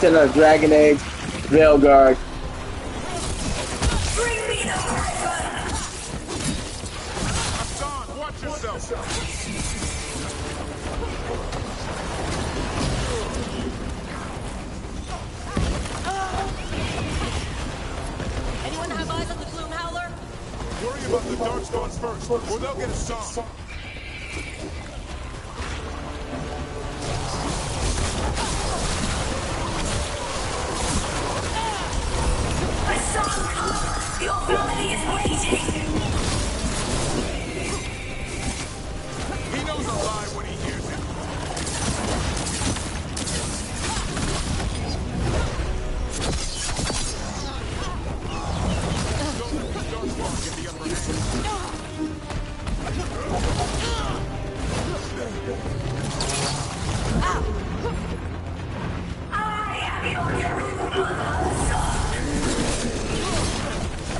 instead of Dragon Age, Veilguard. Bring me the weapon! Hassan, watch yourself! Anyone have eyes on the Gloom Howler? Worry about the Darkstars first, or they'll get a song. Hassan, your ability is waiting! He knows a lie when he hears it. Don't let the Darkstar get the upper hand. I am your true mother,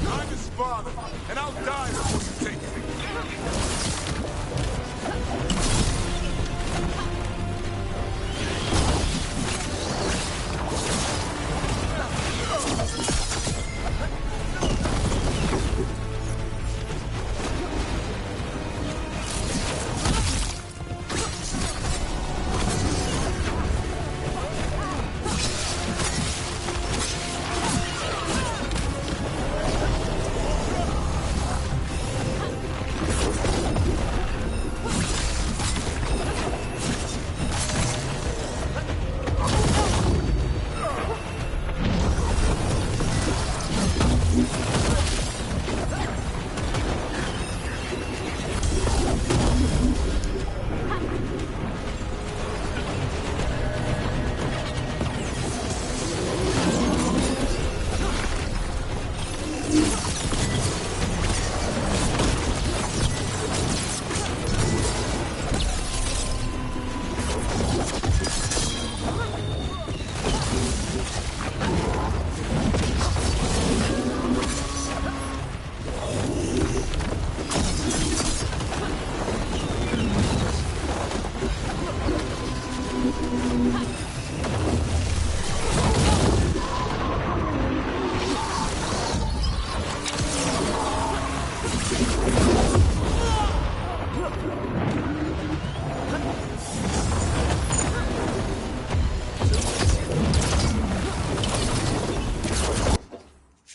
I'm his father, and I'll die before you take me.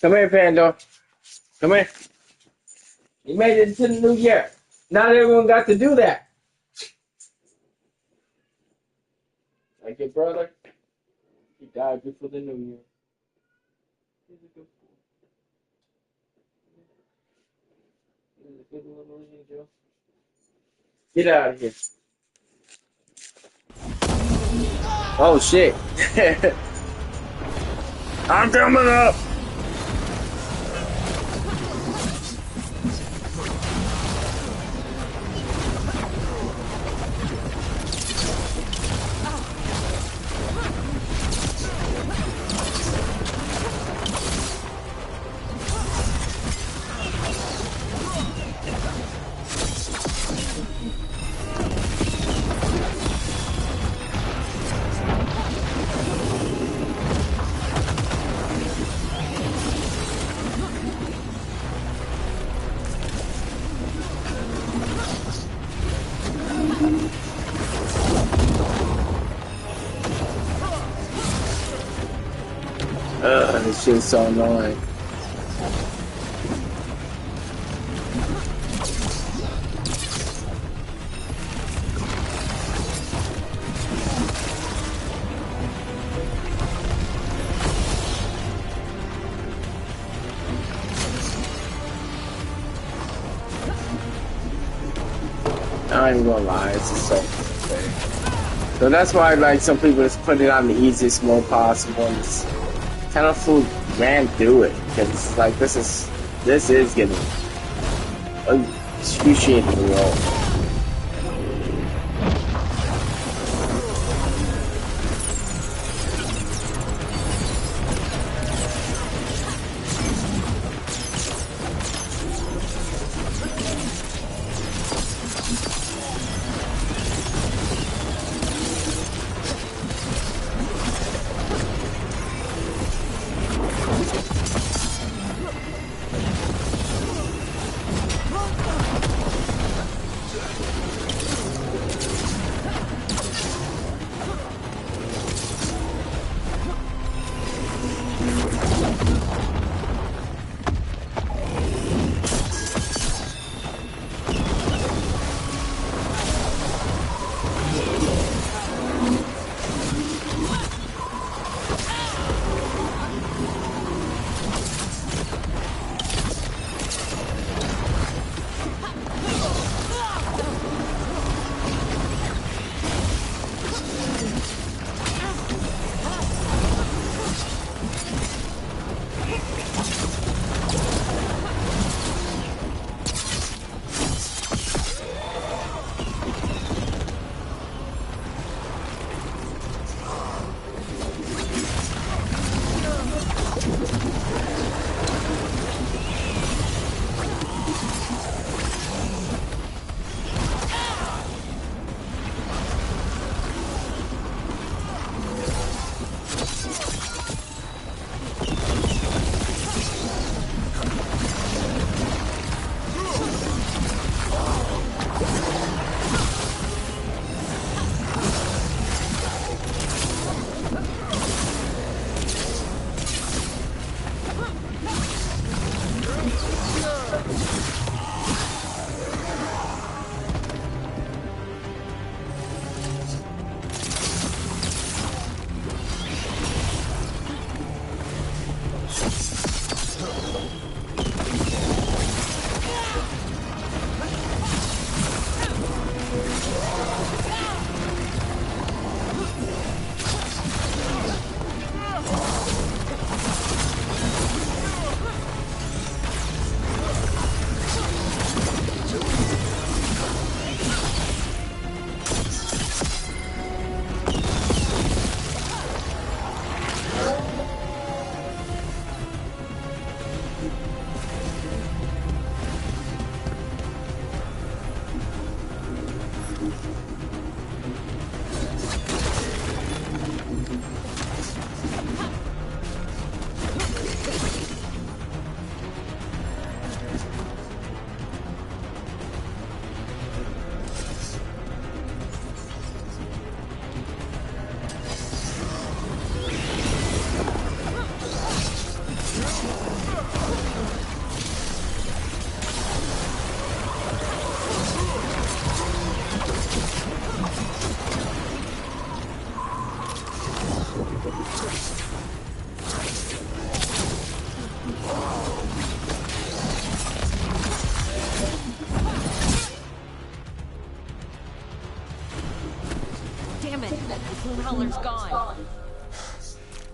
Come here, Pando. Come here. You made it to the new year. Not everyone got to do that. Like your brother, he died before the new year. He's a good boy. He's a good little angel. Get out of here. Oh shit. I'm coming up. This shit's so annoying. I ain't gonna lie, it's just so frustrating. So that's why like some people just put it on the easiest mode possible and just kind of fool ran through it because it's like this is getting excruciating role.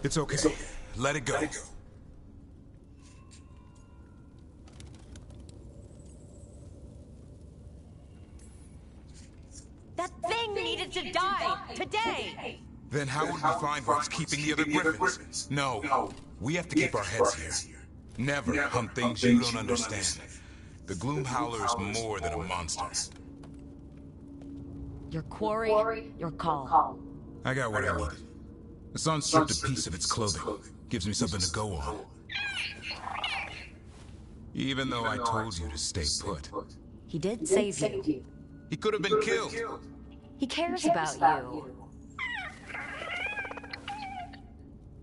It's okay. Let it go. That thing needed to die today. Then how would we find what's keeping the other griffins? No. We have to keep our heads here. Never hunt things you don't understand. The Gloom Howler is more than a monster. Your quarry, your call. I got what I needed. The sun stripped a piece of its clothing. Gives me something to go on. Even though I told you to stay put. He did save you. He could have been killed. He cares about you.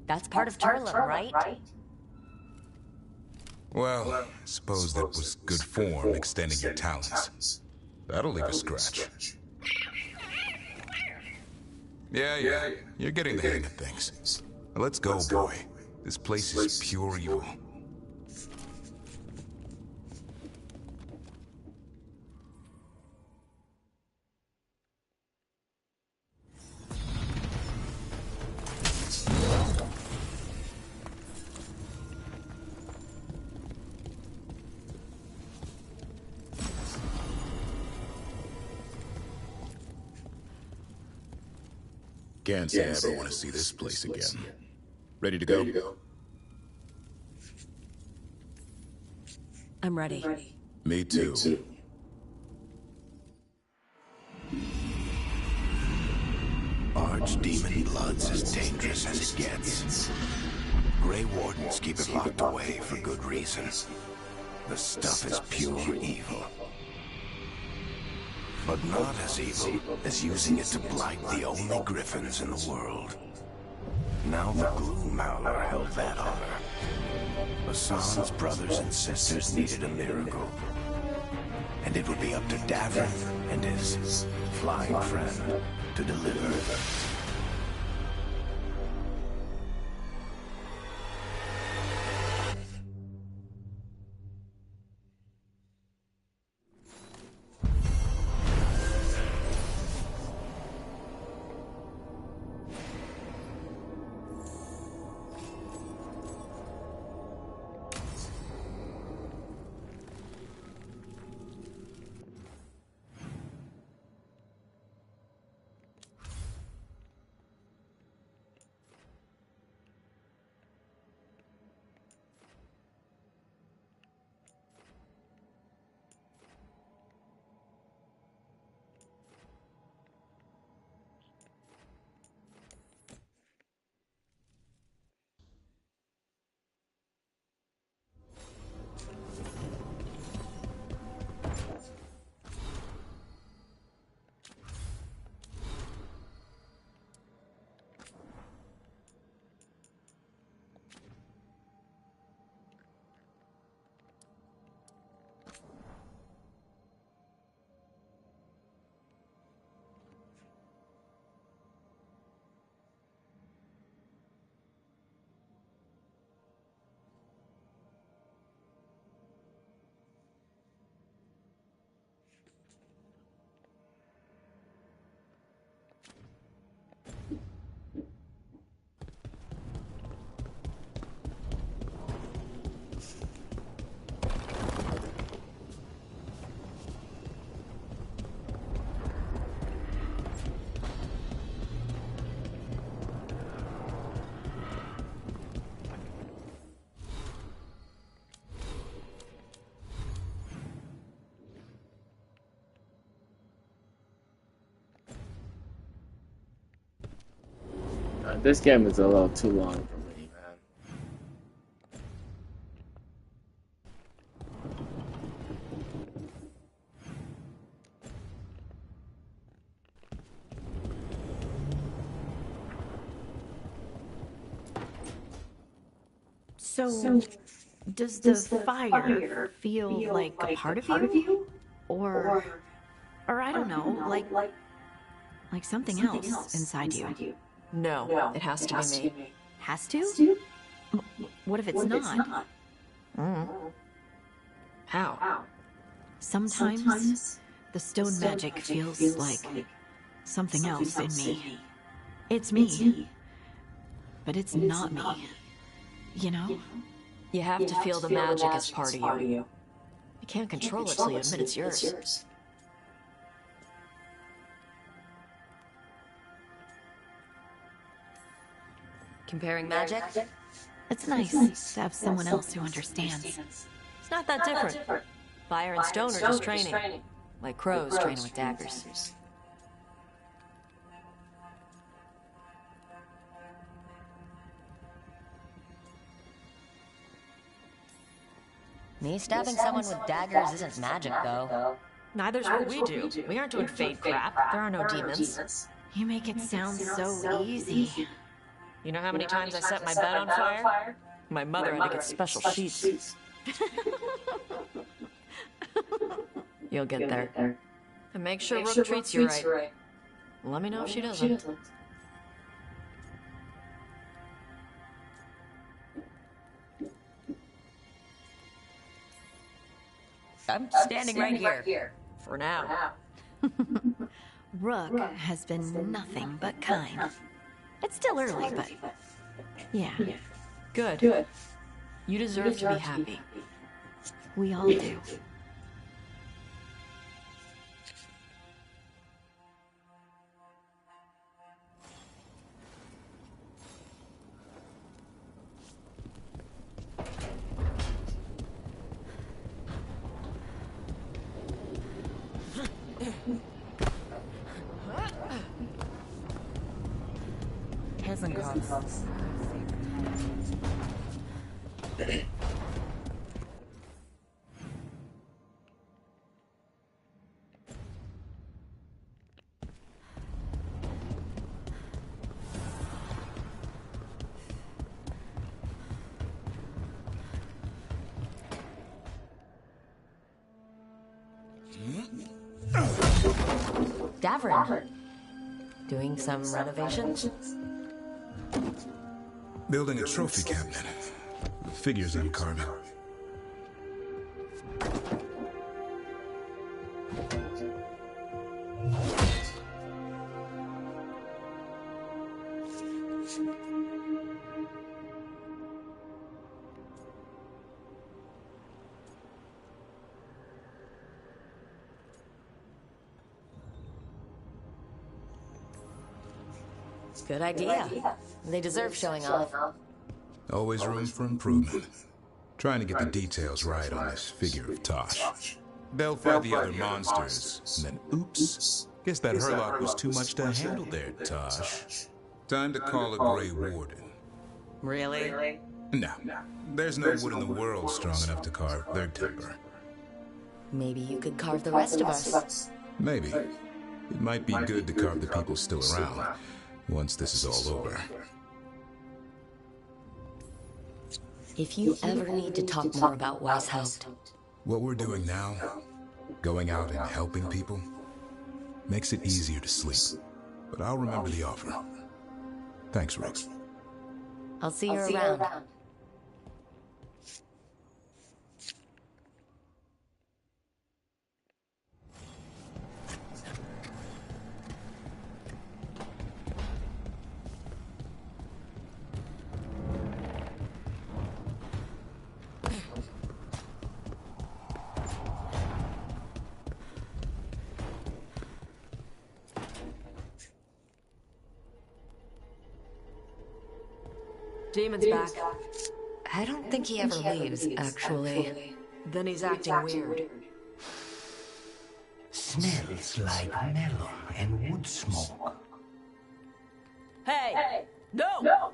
That's part of Turlum, right? Well, I suppose that was good form, extending your talents. That'll leave a scratch. Yeah, you're getting the hang of things. Now let's go, boy. This place is pure evil. Can't say I ever want to see this place again. Ready to go? I'm ready. Me too. Archdemon blood's as dangerous as it gets. Grey Wardens keep it locked away for good reason. The stuff is pure evil. But not as evil as using it to blight the only griffins in the world. Now the Gloom Howler held that honor. Hassan's brothers and sisters needed a miracle. And it would be up to Davin and his flying friend to deliver. This game is a little too long for me, man. So, does the fire feel like a part of you? Or I don't know, like something else inside you? No, it has to be me. Has to? What if it's not? How? Sometimes the stone magic feels like something else in me. It's me. but it's not me. You know? You have to feel the magic as part of you. You can't control it till you admit it's yours. Comparing magic? It's nice to have someone else who understands. It's not that different. Fire and stone are just training. Like crows training with daggers. Me stabbing someone with daggers isn't magic, though. Neither's what we do. We aren't doing fade crap. There are no demons. You make it sound so easy. You know how many times I set my bed on fire? My mother had to get special sheets. You'll get there. And make sure Rook treats you right. Let me know if she doesn't. I'm standing right here. For now. Rook has been nothing but kind. It's still early, but yeah, Good. You deserve to be happy. we all do. Hesenkopf. Davrin. Doing some renovations? Building a trophy cabinet. The figures I'm carving. Good idea. They deserve showing off. Always room for improvement. Trying to get the details right on this figure of Tosh. They'll fight the other monsters, and then oops. Guess that Herlock was too much to handle there, Tosh. Time to call a Grey Warden. Really? No, there's no wood in the world strong enough to carve their timber. Maybe you could carve the rest of us. Maybe. It might be good to carve the people still around, once this is all over. If you ever need to talk more about Weishaupt, What we're doing now, going out and helping people, makes it easier to sleep. But I'll remember the offer. Thanks, Rick. I'll see you around. Demon's back. I don't think he ever leaves, actually. Then he's acting weird. Smells like melon and wood smoke. Hey! No!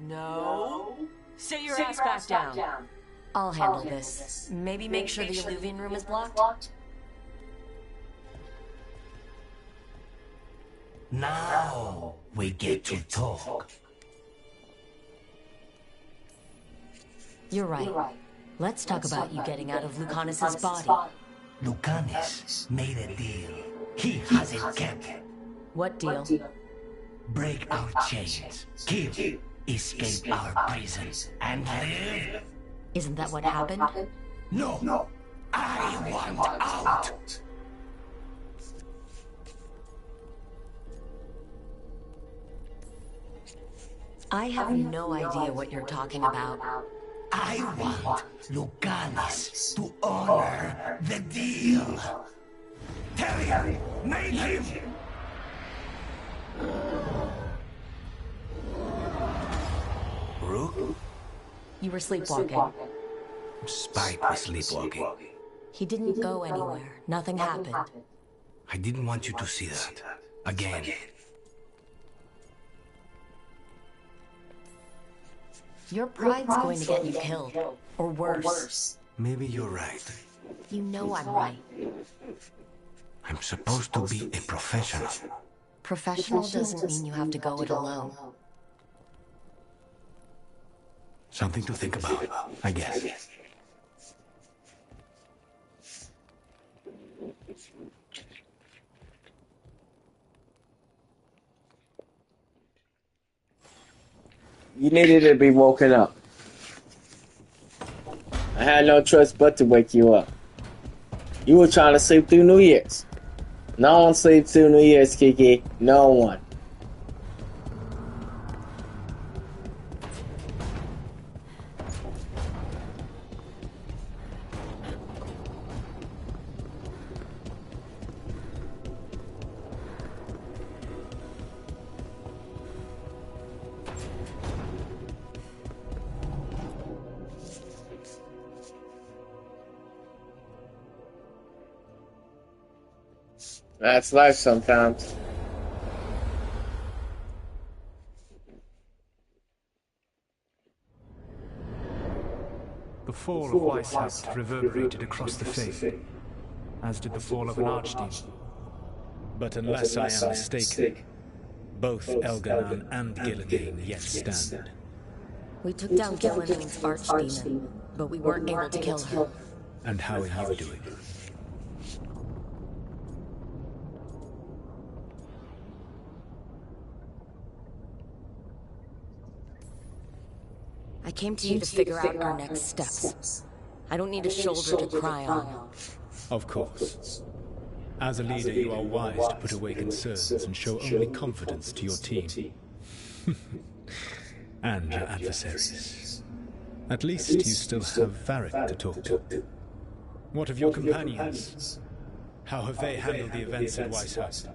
No! Sit your ass back down. I'll handle this. Maybe make sure the Illuvian room is blocked? Now we get to talk. You're right. Let's talk about you getting out of Lucanus's body. Lucanus made a deal. He hasn't kept. What deal? Break our chains, kill, escape our prison, and live. Isn't that what happened? No, I want out. I have no idea what you're talking about. I want Lucanis to honor the deal. Tell him! Make him! Rook? You were sleepwalking. Spike was sleepwalking. He didn't go anywhere. Nothing happened. I didn't want you to see that. Again. Your pride's going to get you killed. Or worse. Maybe you're right. You know I'm right. I'm supposed to be a professional. Professional doesn't mean you have to go it alone. Something to think about, I guess. You needed to be woken up. I had no choice but to wake you up. You were trying to sleep through New Year's. No one sleeps through New Year's, Kiki. No one. That's life sometimes. The fall of Weishaupt reverberated across the Faith, as did the fall of an archdemon. But unless I am mistaken, both Elganon and Gillenane yet stand. We took down Gillenane's archdemon, but we weren't able to kill her. And how are you doing? I came to you to figure out our next steps. I don't need a shoulder to cry on. Of course. As a leader, you are wise to put away concerns and show only confidence to your team. And your adversaries. At least you still have Varric to talk to. What of your companions? How have they handled the events at Weishaupt?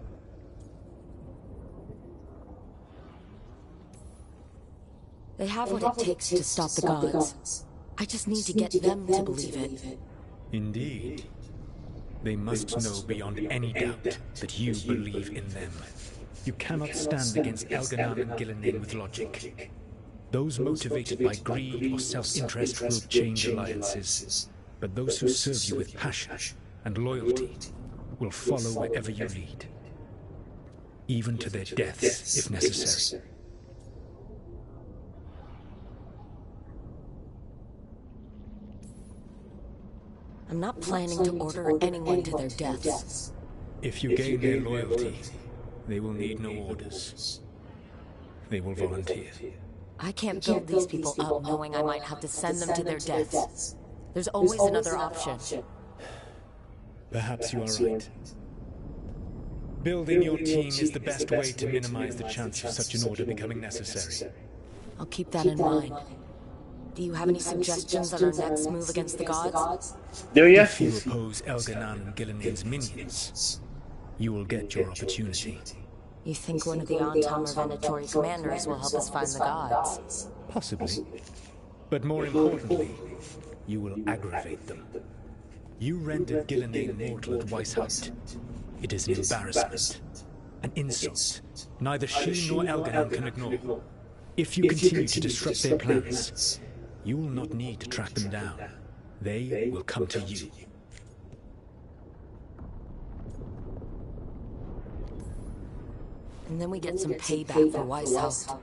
They have what it takes to stop the gods. I just need to get them to believe it. Indeed. They must know beyond any doubt that you believe in them. You cannot stand against Elganon and Gillenane with logic. Those motivated by greed or self-interest will change alliances. But those who serve you with passion and loyalty will follow wherever you lead. Even to their deaths, if necessary. I'm not planning to order anyone to their deaths. If you gain their loyalty, they will need no orders. They will volunteer. I can't build these people up knowing I might have to send them to their deaths. There's always another option. Perhaps you are right. Building your team is the best way to minimize the chance of such an order becoming necessary. I'll keep that in mind. Do you have any suggestions on our next move against the gods? Do you? If you oppose Elganon and Gillenane's minions, you will get your opportunity. You think one of the Antam or Venatori commanders will help us find the gods? Possibly. But more importantly, you will aggravate them. You rendered Gillenane mortal at Weishaupt. It is an embarrassment. An insult. Neither she nor Elganon can ignore. If you continue to disrupt their plans, you will not need to track them down. They will come to you. And then we get some payback for Weishaupt.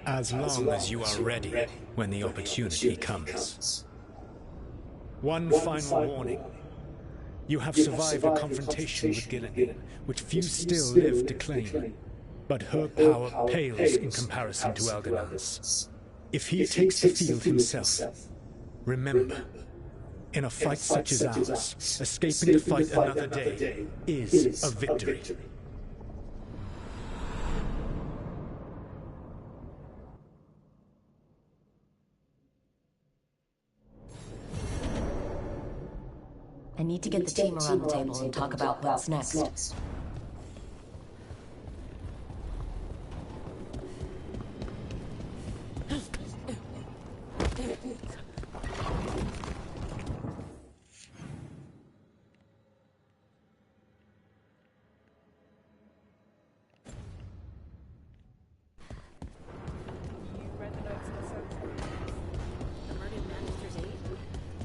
As long as you are ready when the opportunity comes. One final warning. You have survived a confrontation with Gillenane, which few still live to claim. But her power pales in comparison to Elganon's. If he takes the field himself, remember, in a fight such as ours, escaping to fight another day is a victory. I need to get the team around the table and talk about what's next.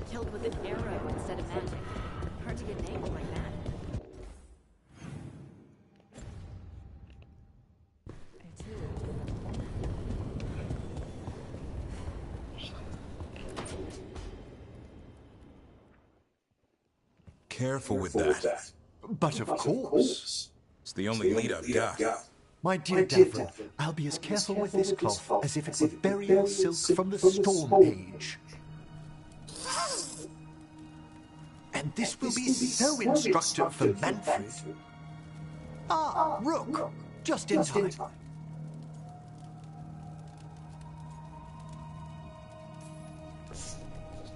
Killed with an arrow instead of magic. Hard to get an angle like that. Careful with that. But of course. It's the only lead I've got. My dear Devlin, I'll be as careful with this cloth as if it were burial silk from the Storm Age. And this will be so instructive for Manfred. Ah, Rook, just in time.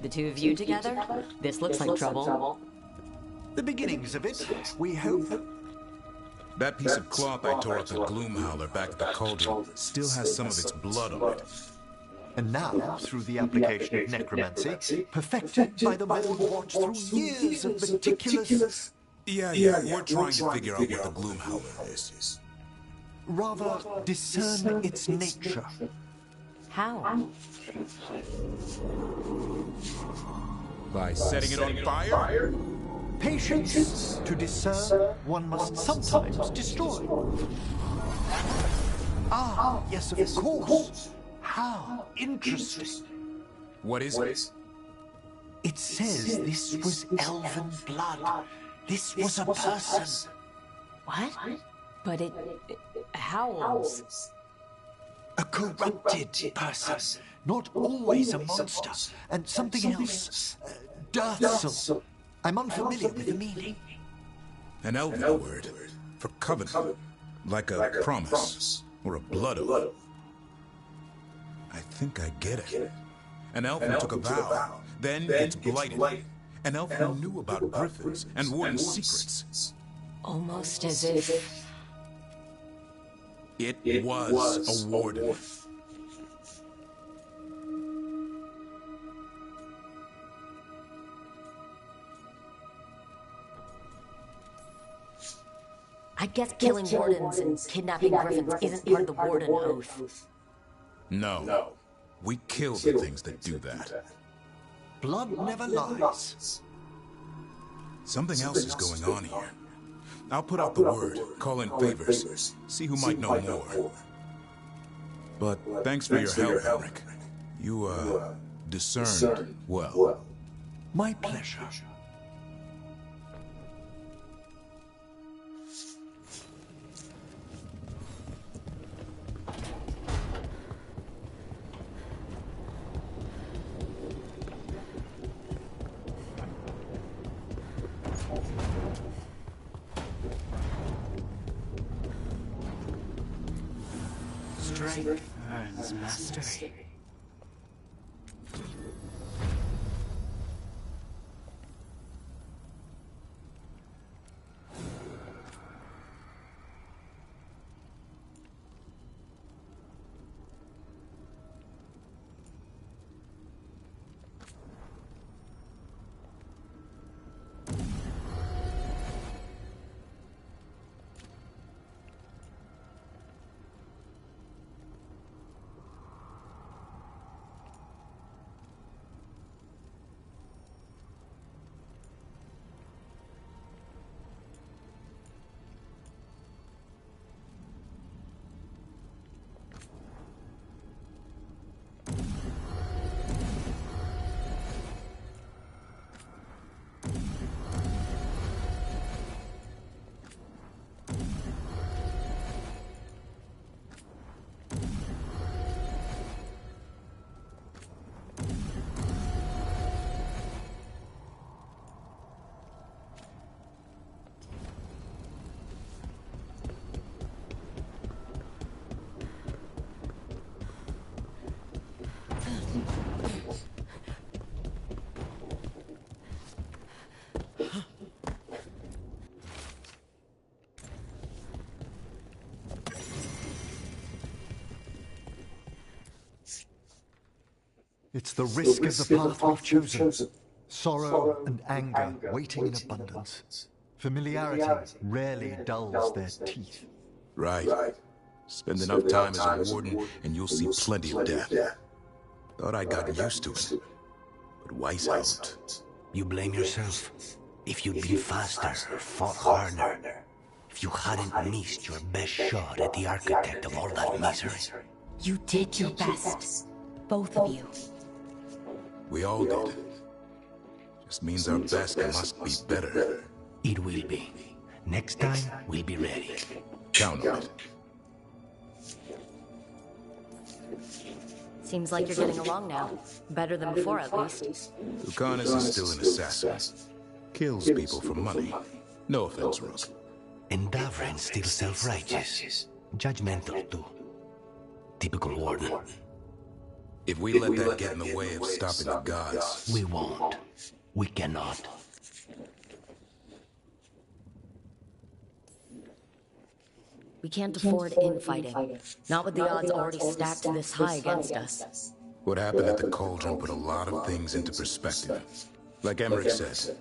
The two of you together? This looks like trouble. The beginnings of it, we hope. That piece of cloth I tore up the Gloomhowler back at the cauldron still has some of its blood on it. And now, through the application of necromancy, perfected by the Mold Watch through years of meticulous... Yeah, we're trying to figure out what the Gloomhowler is. Rather, discern its nature. How? By setting it on fire? Patience. To discern, one must sometimes destroy. Ah, yes, of course. How interesting. What is it? It says this was elven blood. This was a person. What? But it howls. A corrupted person. Not always a monster. And something else. Dirthsel. I'm unfamiliar with the meaning. An elven word for covenant. Like a promise or a blood oath. I think I get it. An elf who took a vow, then it's blighted. An elf who knew about griffins and warden's secrets. Almost as if... It was a warden. I guess killing wardens and kidnapping griffins isn't part of the warden oath. No. We kill the things that do that. Blood never lies. Something else is going on here. I'll put out the word, call in favors, see who might know more. But thanks for your help, Henrik. You, discerned well. My pleasure. Strength earns mastery. It's the risk of the path we've chosen. Sorrow and anger waiting in abundance. Familiarity rarely dulls their teeth. Right. Spend enough time as a warden, and you'll see plenty of death. Thought I'd gotten used to it, but Weiss helped. You blame yourself. If you'd been faster or fought harder, if you hadn't missed your best shot at the architect of all that misery. You did your best. Both of you. We all did. Just means our best must be better. It will be. Next time, we'll be ready. Count on it. Seems like you're getting along now. Better than before, at least. Lucanus is still an assassin. Kills people for money. No offense, Rook. And Davran's still self-righteous. Judgmental, too. Typical warden. If we let that get in the way of stopping the gods... We won't. We cannot. We can't afford infighting. Not with the odds already stacked this high against us. What happened at the Cauldron put a lot of things into perspective. Like Emmerich said,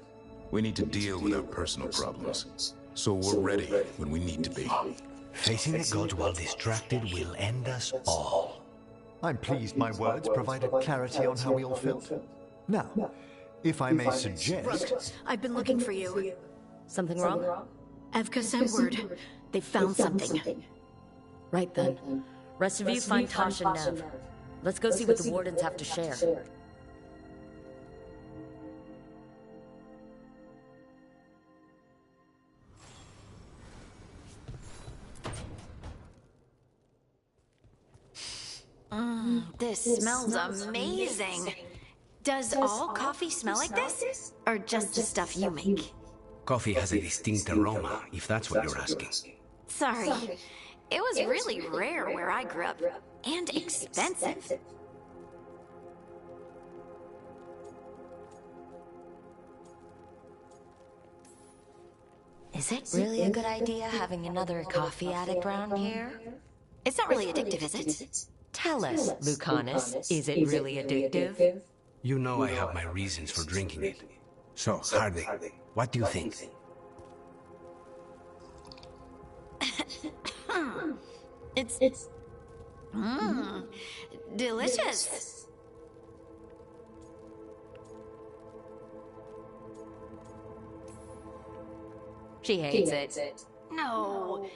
we need to deal with our personal problems. So we're ready when we need to be. Facing the gods while distracted will end us all. I'm pleased my words provided clarity on how we all felt. Now, if I may suggest... I've been looking for you. Something wrong? Evka sent word. They found something. Right then. Rest of you find Tosh and Nev. Let's go see what the wardens have to share. This smells amazing. Does all coffee smell like this? Or just the stuff you make? Coffee has a distinct aroma, if that's what you're asking. Sorry. It was really rare where I grew up. And expensive. Is it really a good idea having another coffee addict around here? It's not really addictive, is it? Tell us, Lucanus, is it really addictive? You know I have my reasons for drinking it. So, Harding, what do you think? It's delicious. She hates it. No,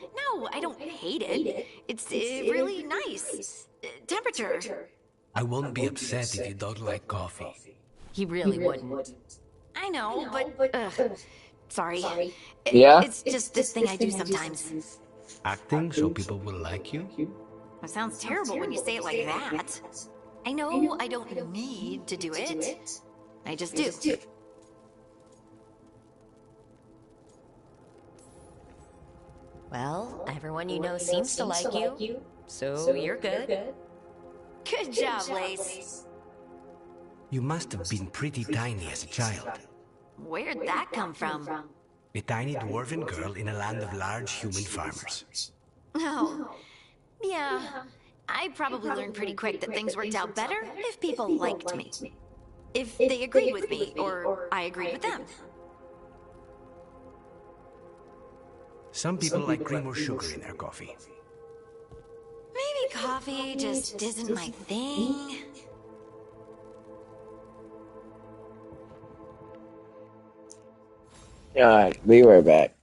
I don't hate it. It's really nice. Temperature. I won't be upset if you don't like coffee. He really wouldn't. I know, but sorry. Yeah? It's just this thing I do sometimes. Acting so people will like you? It sounds terrible when you say it like that. I know I don't need to do it. I just do. Well, everyone you know seems to like you, so you're good. Good job, Lace. You must have been pretty tiny as a child. Where'd that come from? A tiny dwarven girl in a land of large human farmers. Oh, yeah. I probably learned pretty quick that things worked out better if people liked me. If they agreed with me, or I agreed with them. Some people like cream or sugar in their coffee. Maybe coffee just isn't my thing. Alright, be right back.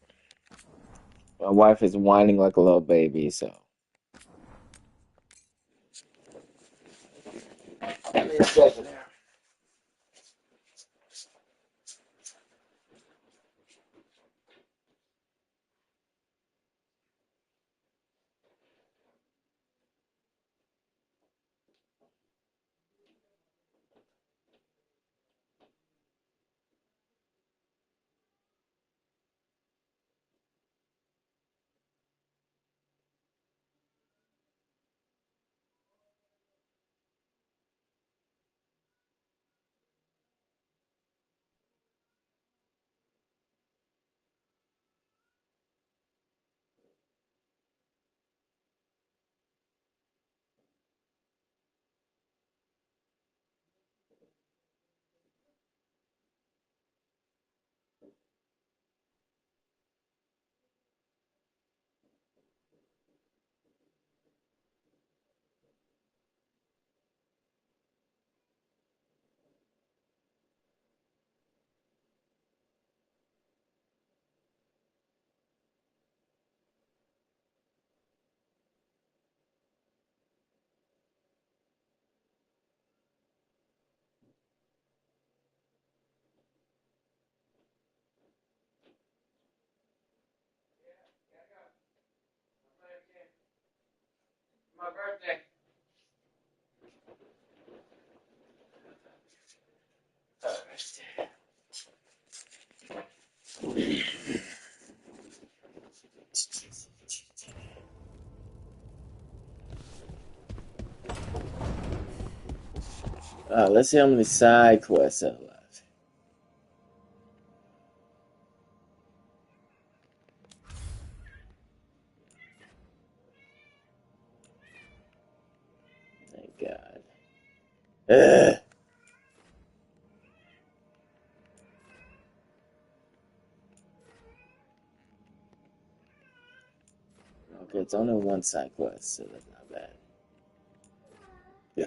My wife is whining like a little baby, so. Give me a second there. My birthday. Let's see how many side quests are left. Thank God. Ugh. Okay, it's only one side quest, so that's not bad. Yeah.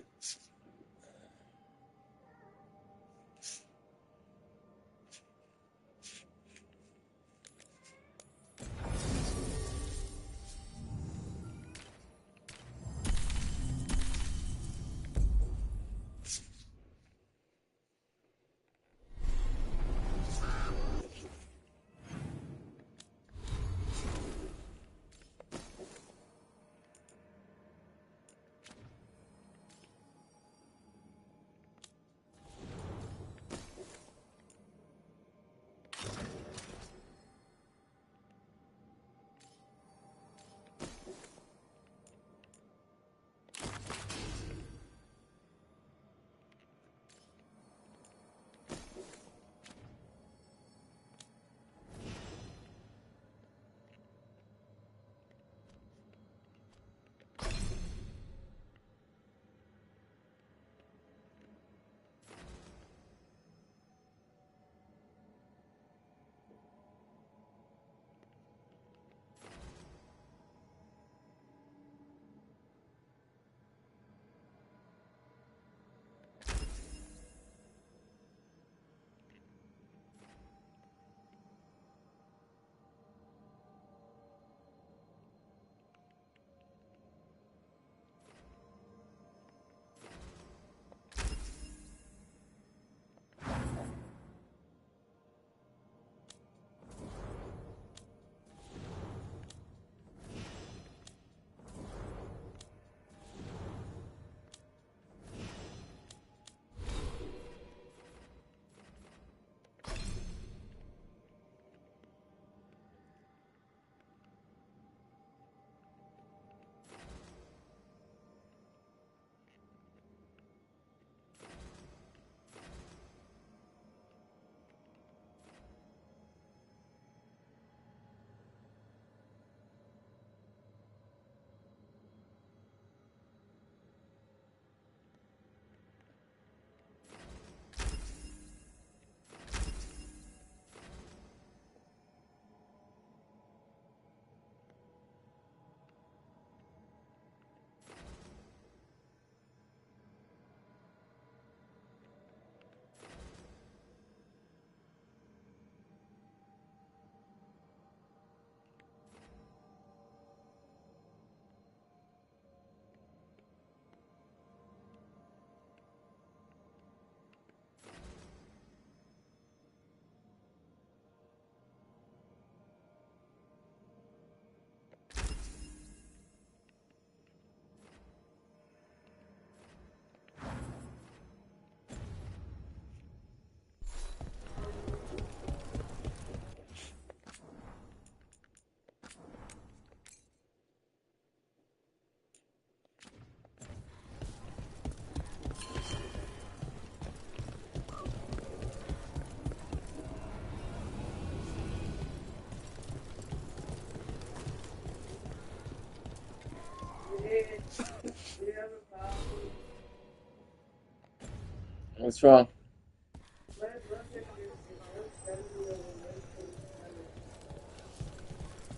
What's wrong?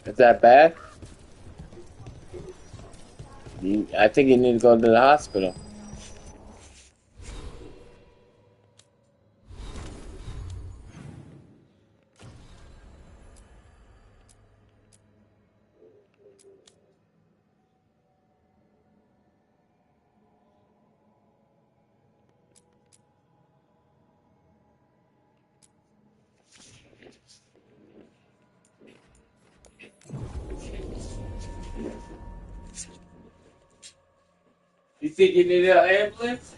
Is that bad? I think you need to go to the hospital. think you need an ambulance?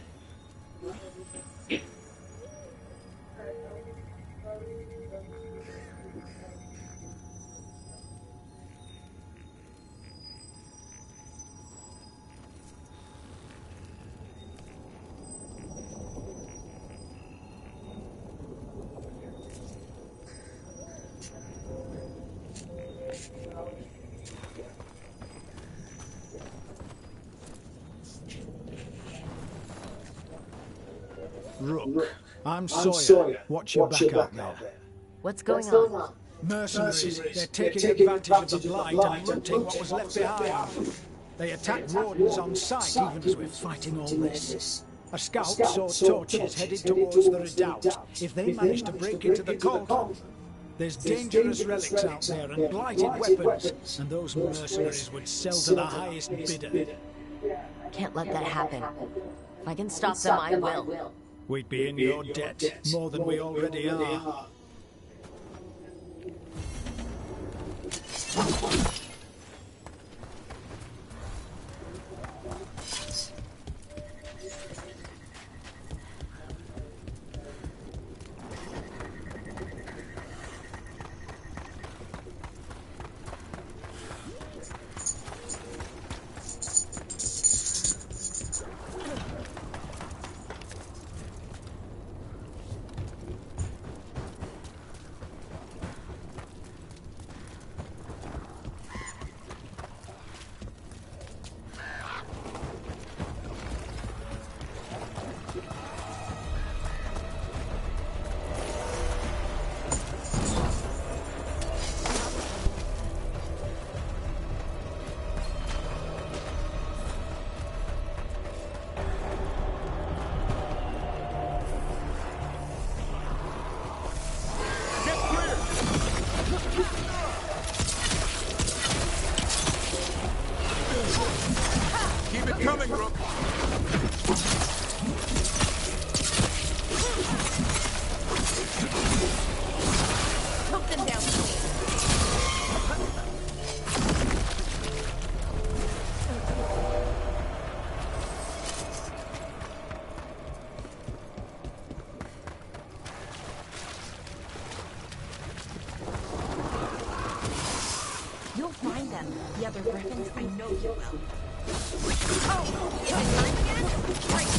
Rook, I'm Sawyer. Watch your back out there. What's going on? Mercenaries. They're taking advantage of the blight and looting what was left behind. They attacked wardens on sight even as we're fighting all this. A scout saw torches headed towards the redoubt. If they manage to break into the cauldron, there's dangerous relics out there and blighted weapons, and those mercenaries would sell to the highest bidder. Can't let that happen. If I can stop them, I will. We'd be in your debt, more than we already are. You'll find them. The other griffins, I know you will. Oh, is it mine again? Great.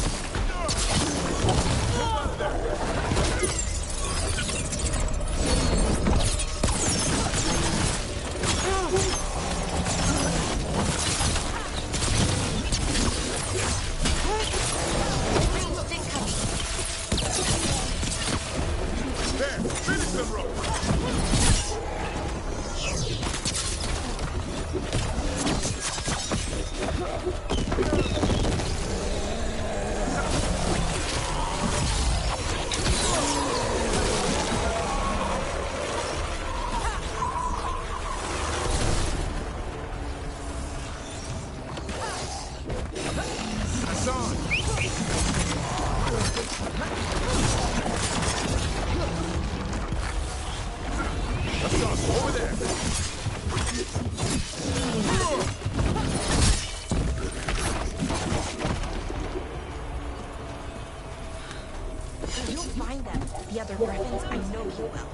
You'll find them. The other griffins, I know you will.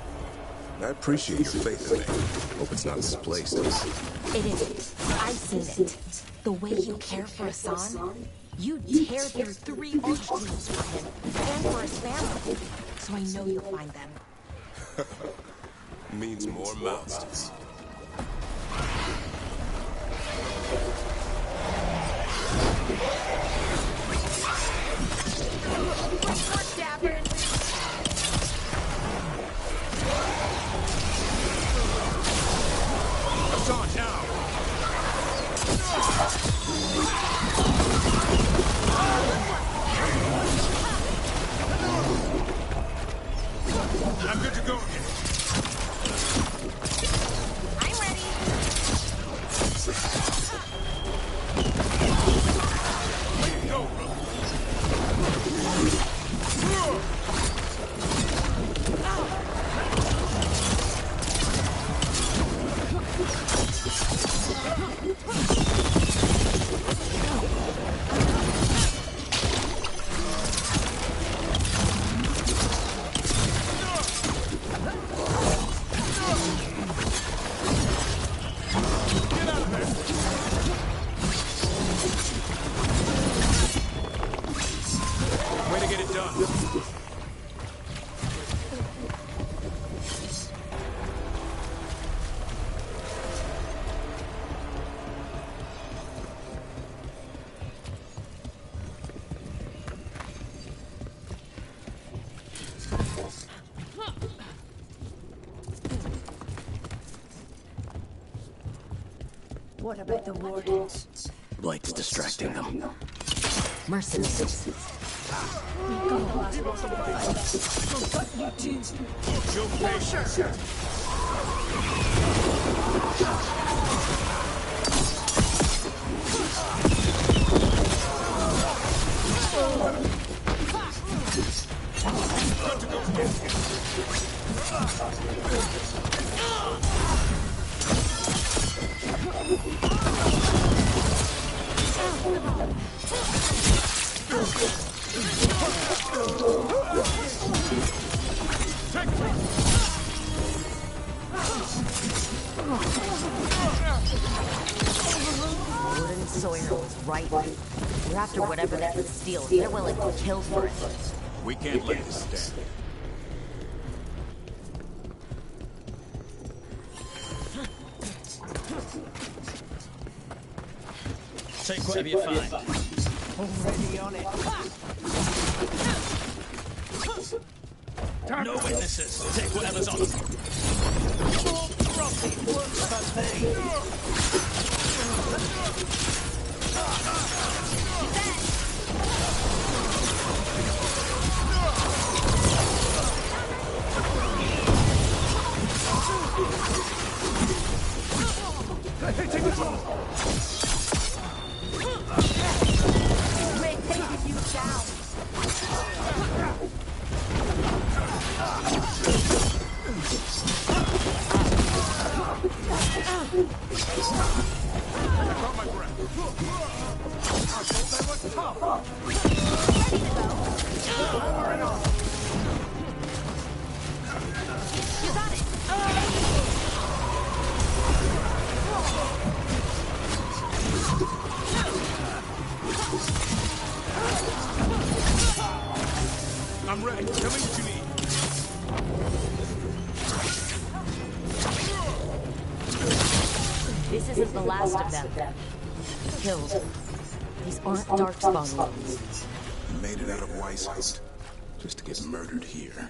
I appreciate your faith in me. Hope it's not misplaced. It isn't. I've seen it. The way you care for Hassan, you'd tear through 3 archdruids for him and for his family. So I know you'll find them. Means more mouths to feed. Hassan, now! I'm good to go again. What about the wardens? Blight's distracting them. Mercenaries. Wood and Sawyer was right. We're after whatever they can steal. They're willing to kill for it. We can't let this stand. Take whatever you find. Already on it. No witnesses. Take whatever's on them. Works for me. I'm ready. Tell me what you need. This isn't the last of them. Killed. These aren't Darkspawn ones. Made it out of Weishaupt just to get murdered here.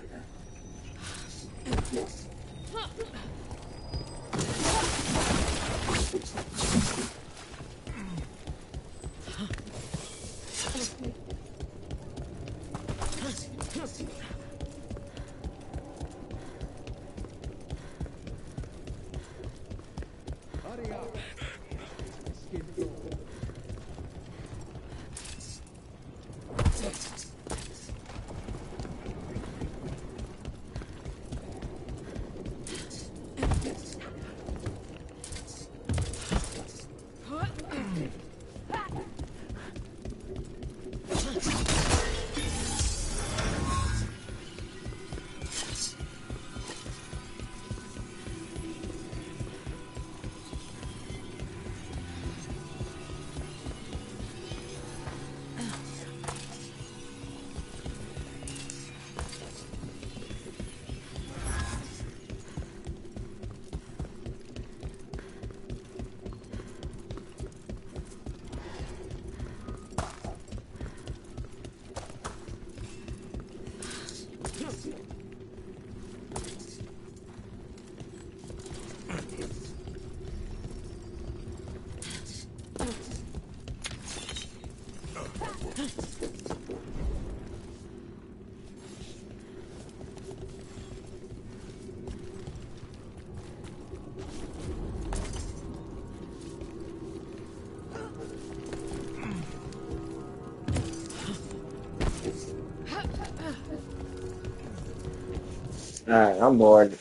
Alright, I'm bored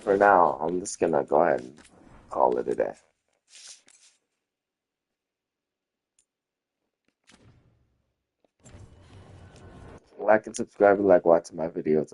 for now. I'm just gonna go ahead and call it a day. Like and subscribe if you like watching my videos.